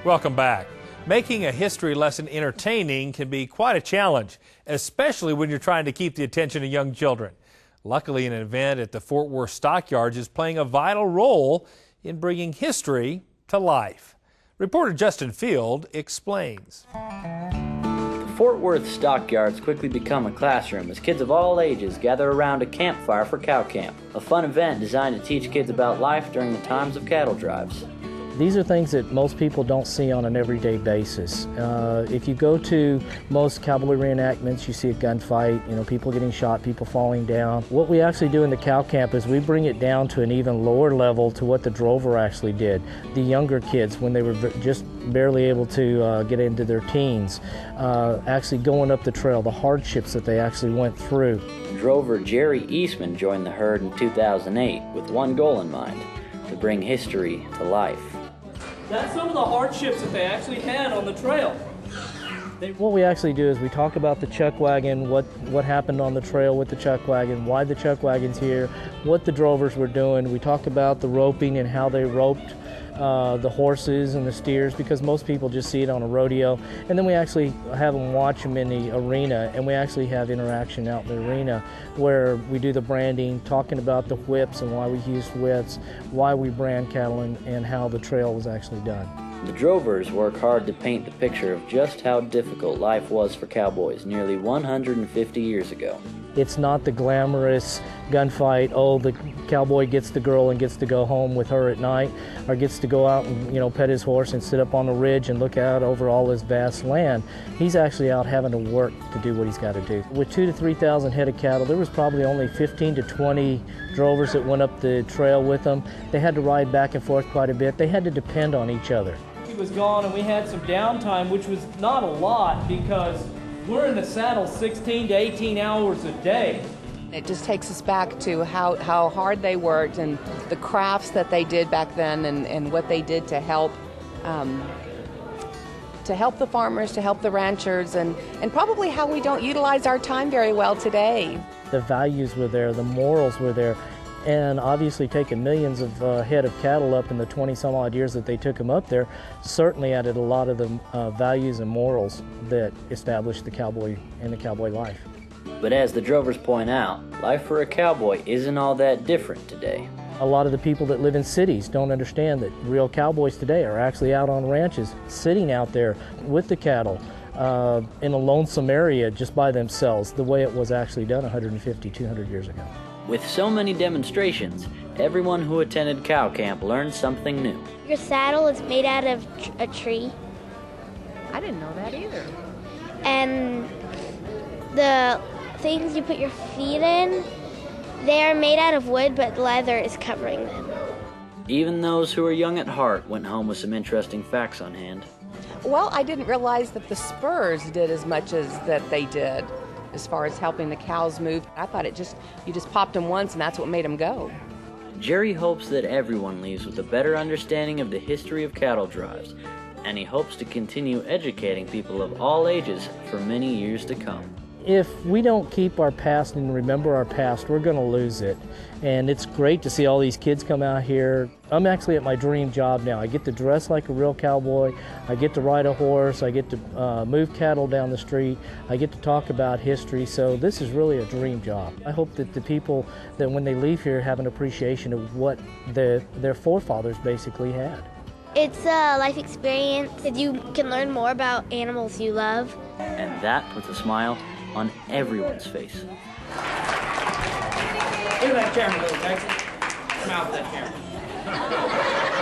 Welcome back. Making a history lesson entertaining can be quite a challenge, especially when you're trying to keep the attention of young children. Luckily, an event at the Fort Worth Stockyards is playing a vital role in bringing history to life. Reporter Justin Field explains. The Fort Worth Stockyards quickly become a classroom as kids of all ages gather around a campfire for cow camp, a fun event designed to teach kids about life during the times of cattle drives. These are things that most people don't see on an everyday basis. If you go to most cowboy reenactments, you see a gunfight, people getting shot, people falling down. What we actually do in the cow camp is we bring it down to an even lower level to what the drover actually did. The younger kids, when they were just barely able to get into their teens, actually going up the trail, the hardships that they actually went through. Drover Jerry Eastman joined the herd in 2008 with one goal in mind: to bring history to life. That's some of the hardships that they actually had on the trail. What we actually do is we talk about the chuck wagon, what happened on the trail with the chuck wagon, why the chuck wagon's here, what the drovers were doing. We talk about the roping and how they roped the horses and the steers, because most people just see it on a rodeo. And then we actually have them watch them in the arena, and we actually have interaction out in the arena where we do the branding, talking about the whips and why we use whips, why we brand cattle, and how the trail was actually done. The drovers work hard to paint the picture of just how difficult life was for cowboys nearly 150 years ago. It's not the glamorous gunfight, oh, the cowboy gets the girl and gets to go home with her at night, or gets to go out and pet his horse and sit up on a ridge and look out over all his vast land. He's actually out having to work to do what he's got to do. With 2,000 to 3,000 head of cattle, there was probably only 15 to 20 drovers that went up the trail with them. They had to ride back and forth quite a bit. They had to depend on each other. He was gone and we had some downtime, which was not a lot because we're in the saddle 16 to 18 hours a day. It just takes us back to how hard they worked and the crafts that they did back then, and what they did to help the farmers, to help the ranchers, and probably how we don't utilize our time very well today. The values were there, the morals were there. And obviously taking millions of head of cattle up in the 20 some odd years that they took them up there certainly added a lot of the values and morals that established the cowboy and the cowboy life. But as the drovers point out, life for a cowboy isn't all that different today. A lot of the people that live in cities don't understand that real cowboys today are actually out on ranches, sitting out there with the cattle in a lonesome area just by themselves, the way it was actually done 150, 200 years ago. With so many demonstrations, everyone who attended cow camp learned something new. Your saddle is made out of a tree. I didn't know that either. And the things you put your feet in, they are made out of wood, but leather is covering them. Even those who are young at heart went home with some interesting facts on hand. Well, I didn't realize that the spurs did as much as that they did as far as helping the cows move. I thought you just popped them once and that's what made them go. Jerry hopes that everyone leaves with a better understanding of the history of cattle drives, and he hopes to continue educating people of all ages for many years to come. If we don't keep our past and remember our past, we're going to lose it. And it's great to see all these kids come out here. I'm actually at my dream job now. I get to dress like a real cowboy. I get to ride a horse. I get to move cattle down the street. I get to talk about history. So this is really a dream job. I hope that the people that when they leave here have an appreciation of what their forefathers basically had. It's a life experience that you can learn more about animals you love. And that puts a smile on everyone's face. Look at that camera, little Texas. Come out with that camera.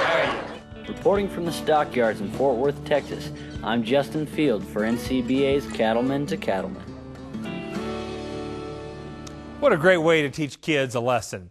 There you go. Reporting from the Stockyards in Fort Worth, Texas, I'm Justin Field for NCBA's Cattlemen to Cattlemen. What a great way to teach kids a lesson.